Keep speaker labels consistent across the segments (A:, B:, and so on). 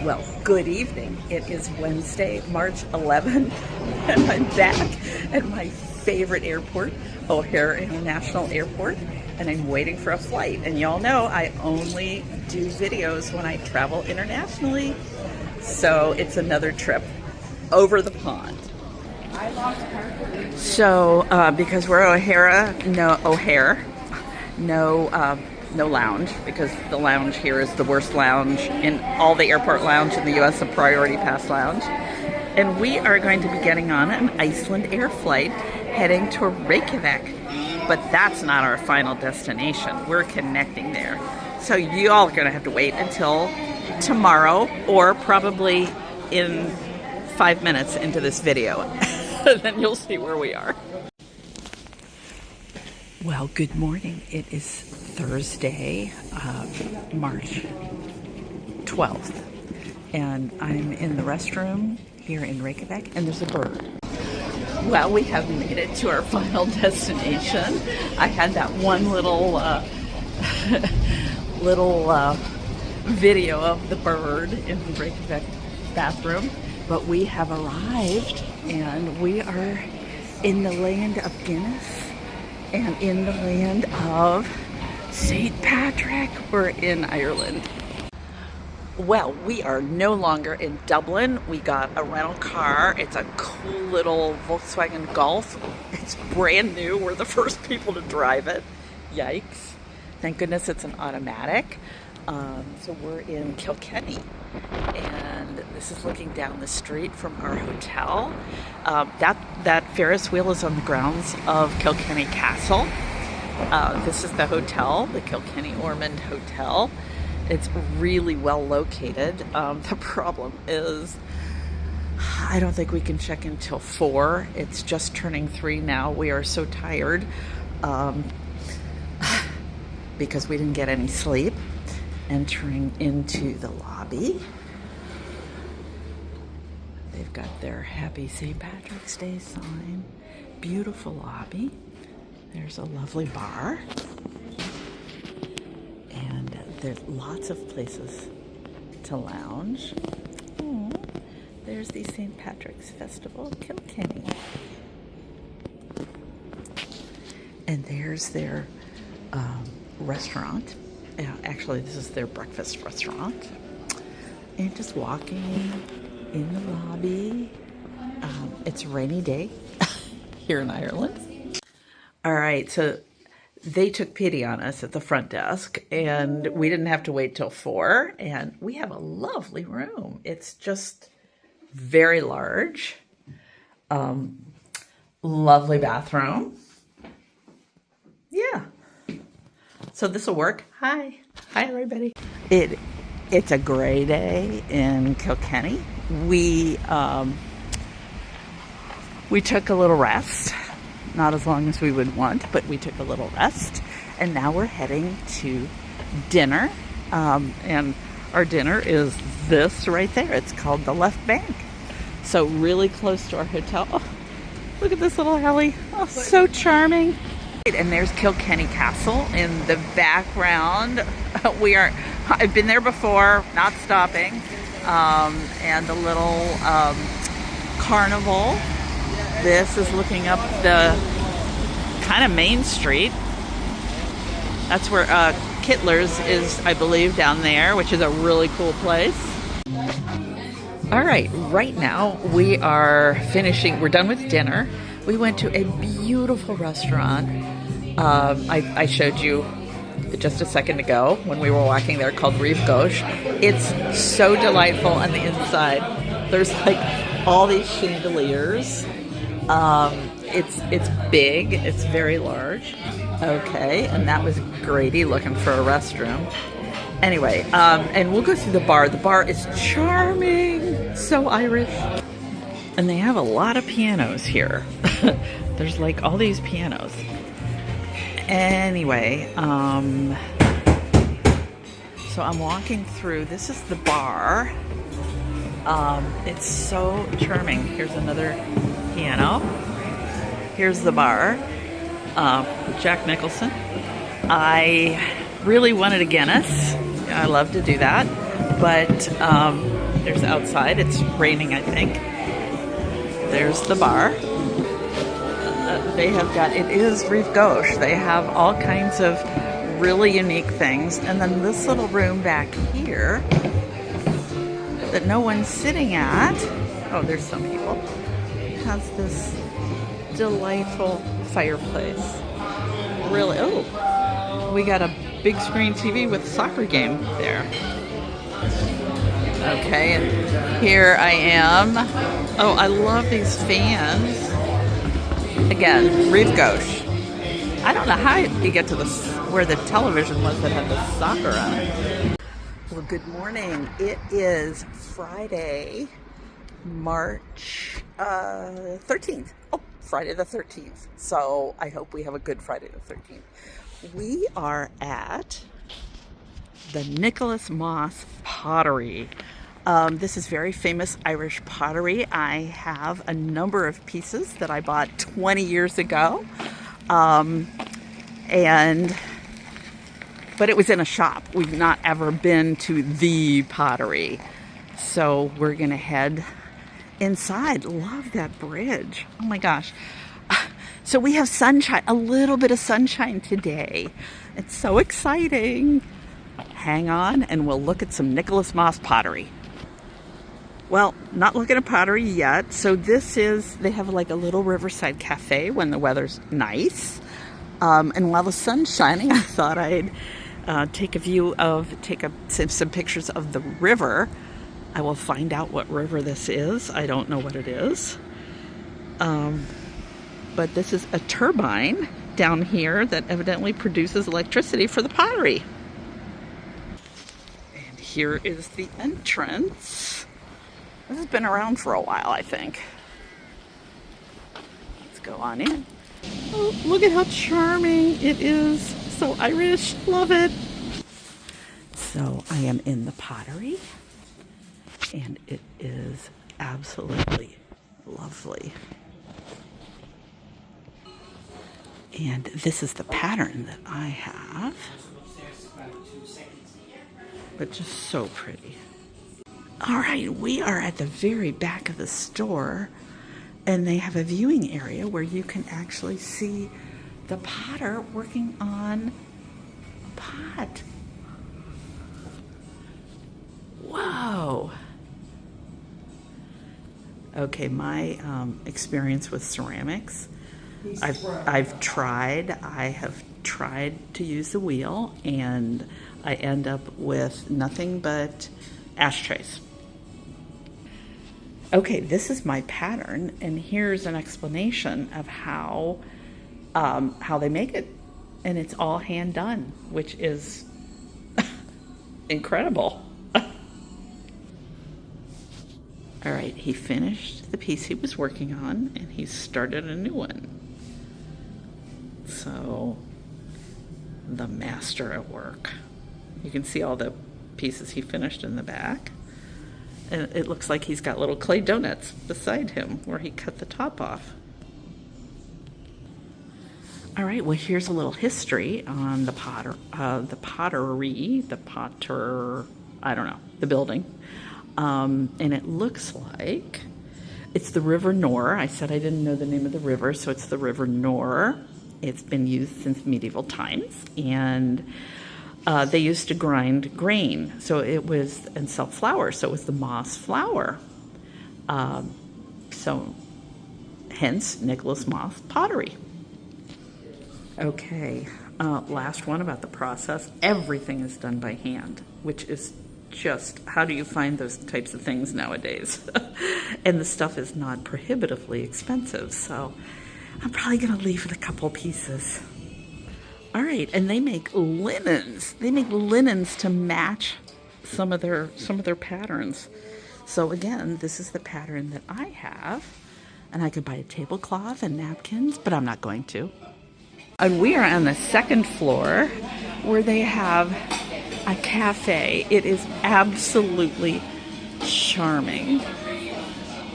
A: Well, good evening. It is Wednesday, March 11th, and I'm back at my favorite airport, O'Hare International Airport, and I'm waiting for a flight. And y'all know I only do videos when I travel internationally, so it's another trip over the pond. So, because we're O'Hare, no lounge, because the lounge here is the worst lounge in all the airport lounge in the U.S., a priority pass lounge. And we are going to be getting on an Iceland air flight heading to Reykjavik. But that's not our final destination. We're connecting there. So you all are going to have to wait until tomorrow, or probably in 5 minutes into this video. Then you'll see where we are. Well, good morning. It is Thursday, March 12th, and I'm in the restroom here in Reykjavik, and there's a bird. Well, we have made it to our final destination. I had that one little video of the bird in the Reykjavik bathroom, but we have arrived, and we are in the land of Guinness and in the land of St. Patrick. We're in Ireland. Well, we are no longer in Dublin. We got a rental car. It's a cool little Volkswagen Golf. It's brand new. We're the first people to drive it. Yikes. Thank goodness it's an automatic. So we're in Kilkenny, and this is looking down the street from our hotel. That Ferris wheel is on the grounds of Kilkenny Castle. This is the hotel, the Kilkenny Ormond Hotel. It's really well located. The problem is I don't think we can check in till 4. It's just turning 3 now. We are so tired because we didn't get any sleep. Entering into the lobby. They've got their Happy St. Patrick's Day sign. Beautiful lobby. There's a lovely bar. And there's lots of places to lounge. Oh, there's the St. Patrick's Festival, Kilkenny. And there's their restaurant. Yeah, actually, this is their breakfast restaurant. And just walking in the lobby. It's a rainy day here in Ireland. All right, so they took pity on us at the front desk, and we didn't have to wait till 4. And we have a lovely room. It's just very large. Lovely bathroom. Yeah. So this will work. Hi everybody. It's a gray day in Kilkenny. We took a little rest, not as long as we would want, but we took a little rest, and now we're heading to dinner. And our dinner is this right there. It's called the Left Bank. So really close to our hotel. Oh, look at this little heli. Oh, so charming. And there's Kilkenny Castle in the background. I've been there before, not stopping. And the little carnival. This is looking up the kind of main street. That's where Kittler's is, I believe, down there, which is a really cool place. All right now we are finishing. We're done with dinner. We went to a beautiful restaurant. I showed you just a second ago when we were walking there, called Rive Gauche. It's so delightful on the inside. There's like all these chandeliers. It's big. It's very large. Okay, and that was Grady looking for a restroom. Anyway, and we'll go through the bar. The bar is charming, so Irish. And they have a lot of pianos here. There's like all these pianos. Anyway, so I'm walking through. This is the bar. It's so charming. Here's another piano. Here's the bar. Jack Nicholson. I really wanted a Guinness. I love to do that. But There's outside. It's raining, I think. There's the bar. They have got, it is Rive Gauche. They have all kinds of really unique things. And then this little room back here that no one's sitting at, oh, there's some people, has this delightful fireplace. Really, oh, we got a big screen TV with a soccer game there. Okay, and here I am. Oh, I love these fans. Again, Rive Gauche. I don't know how you get to this where the television was that had the soccer on it. Well, good morning. It is Friday, March 13th. Oh, Friday the 13th. So I hope we have a good Friday the 13th. We are at the Nicholas Moss Pottery. This is very famous Irish pottery. I have a number of pieces that I bought 20 years ago. But it was in a shop. We've not ever been to the pottery. So we're gonna head inside. Love that bridge. Oh my gosh. So we have sunshine, a little bit of sunshine today. It's so exciting. Hang on and we'll look at some Nicholas Moss pottery. Well, not looking at pottery yet. So this is, they have like a little riverside cafe when the weather's nice. And while the sun's shining, I thought I'd take some pictures of the river. I will find out what river this is. I don't know what it is. But this is a turbine down here that evidently produces electricity for the pottery. And here is the entrance. This has been around for a while, I think. Let's go on in. Oh, look at how charming it is. So Irish. Love it. So I am in the pottery, and it is absolutely lovely. And this is the pattern that I have, but just so pretty. All right, we are at the very back of the store, and they have a viewing area where you can actually see the potter working on a pot. Whoa. Okay, my experience with ceramics, I have tried to use the wheel, and I end up with nothing but ashtrays. Okay, this is my pattern, and here's an explanation of how they make it, and it's all hand done, which is incredible. All right, he finished the piece he was working on, and he started a new one. So, the master at work. You can see all the pieces he finished in the back. And it looks like he's got little clay donuts beside him where he cut the top off. All right, well, here's a little history on the building. And it looks like it's the River Nore. I said I didn't know the name of the river, so it's the River Nore. It's been used since medieval times, and they used to grind grain, and sell flour, so it was the Moss flour. So hence Nicholas Moss pottery. Okay, last one about the process. Everything is done by hand, which is just, how do you find those types of things nowadays? And the stuff is not prohibitively expensive, so I'm probably gonna leave with a couple pieces. All right, and they make linens. They make linens to match some of their patterns. So again, this is the pattern that I have, and I could buy a tablecloth and napkins, but I'm not going to. And we are on the second floor where they have a cafe. It is absolutely charming.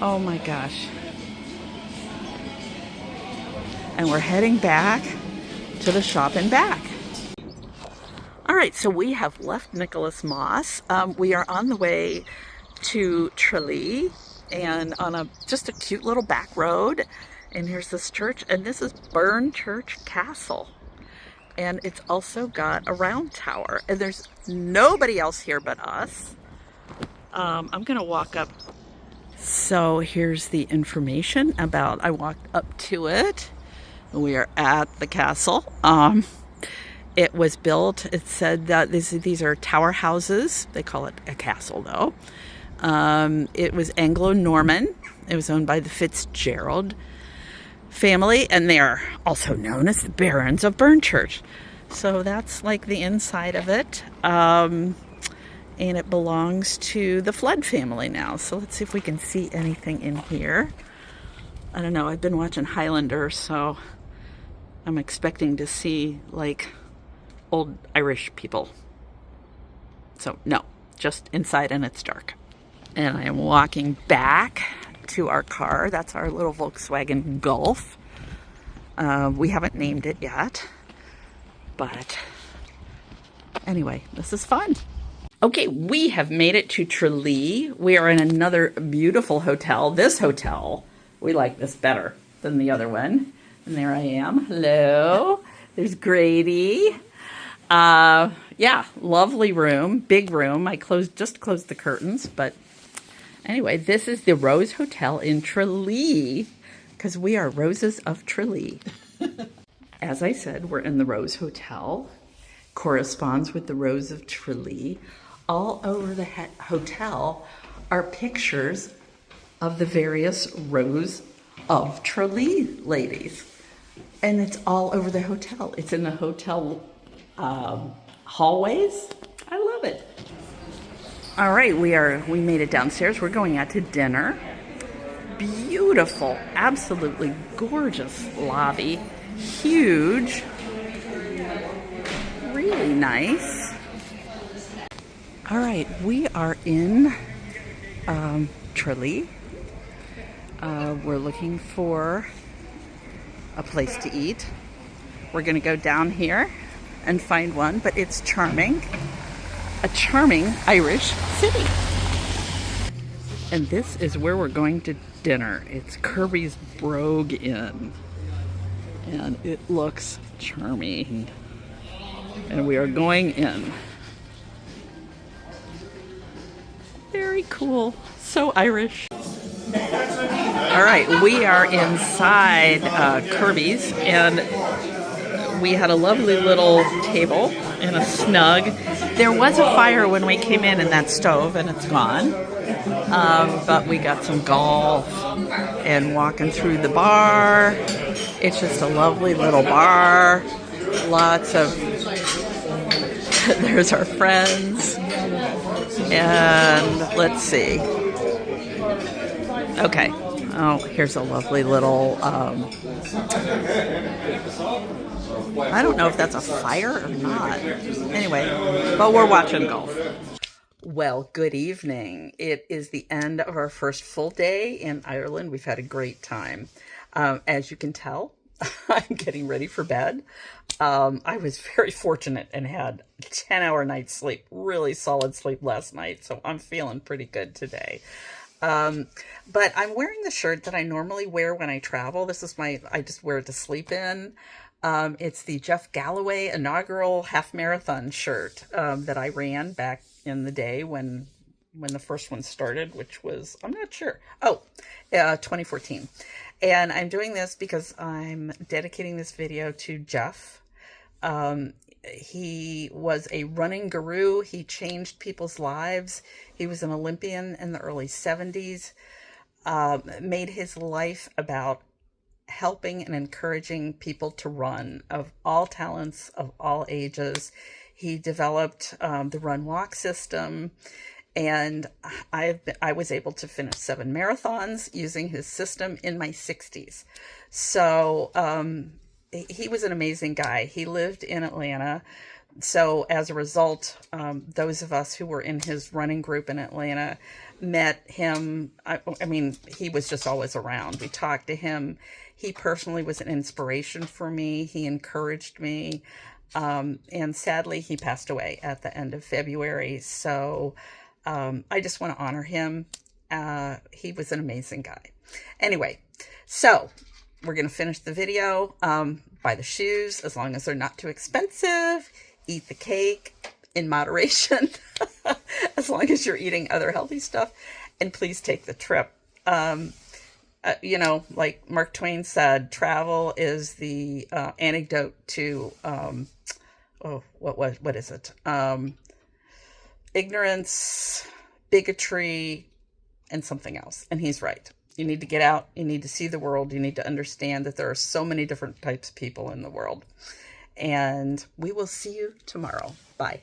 A: Oh my gosh. And we're heading back to the shop and back. All right, so we have left Nicholas Moss. We are on the way to Tralee and on just a cute little back road. And here's this church, and this is Burn Church Castle. And it's also got a round tower, and there's nobody else here but us. I'm gonna walk up. So here's the information about, I walked up to it. We are at the castle. It was built, it said that these are tower houses. They call it a castle though. It was Anglo-Norman. It was owned by the Fitzgerald family, and they are also known as the Barons of Burnchurch. So that's like the inside of it. And it belongs to the Flood family now. So let's see if we can see anything in here. I don't know, I've been watching Highlander, so I'm expecting to see like old Irish people. So no, just inside and it's dark. And I am walking back to our car. That's our little Volkswagen Golf. We haven't named it yet, but anyway, this is fun. Okay, we have made it to Tralee. We are in another beautiful hotel. This hotel, we like this better than the other one. And there I am. Hello. There's Grady. Yeah, lovely room, big room. I just closed the curtains, but anyway, this is the Rose Hotel in Tralee, because we are Roses of Tralee. As I said, we're in the Rose Hotel. Corresponds with the Rose of Tralee. All over the hotel are pictures of the various Rose of Tralee ladies. And it's all over the hotel. It's in the hotel hallways. I love it. All right, we made it downstairs. We're going out to dinner. Beautiful, absolutely gorgeous lobby. Huge. Really nice. All right, we are in Tralee. We're looking for a place to eat. We're going to go down here and find one, but it's charming. A charming Irish city. And this is where we're going to dinner. It's Kirby's Brogue Inn. And it looks charming. And we are going in. Very cool. So Irish. All right, we are inside Kirby's, and we had a lovely little table and a snug. There was a fire when we came in that stove, and it's gone. But we got some golf and walking through the bar. It's just a lovely little bar. Lots of, there's our friends. And let's see. Okay. Oh, here's a lovely little, I don't know if that's a fire or not. Anyway, but we're watching golf. Well, good evening. It is the end of our first full day in Ireland. We've had a great time. As you can tell, I'm getting ready for bed. I was very fortunate and had a 10-hour night's sleep, really solid sleep last night, so I'm feeling pretty good today. But I'm wearing the shirt that I normally wear when I travel. This is I just wear it to sleep in. It's the Jeff Galloway inaugural half marathon shirt that I ran back in the day when the first one started, which was, I'm not sure. 2014. And I'm doing this because I'm dedicating this video to Jeff. He was a running guru. He changed people's lives. He was an Olympian in the early 70s, made his life about helping and encouraging people to run of all talents, of all ages. He developed the run-walk system, and I was able to finish 7 marathons using his system in my 60s. So he was an amazing guy. He lived in Atlanta. So as a result, those of us who were in his running group in Atlanta met him. I mean, he was just always around. We talked to him. He personally was an inspiration for me. He encouraged me. And sadly, he passed away at the end of February. So I just want to honor him. He was an amazing guy. Anyway, so we're going to finish the video. Buy the shoes as long as they're not too expensive. Eat the cake in moderation as long as you're eating other healthy stuff. And please take the trip. You know, like Mark Twain said, travel is the antidote to, what is it? Ignorance, bigotry, and something else. And he's right. You need to get out. You need to see the world. You need to understand that there are so many different types of people in the world. And we will see you tomorrow. Bye.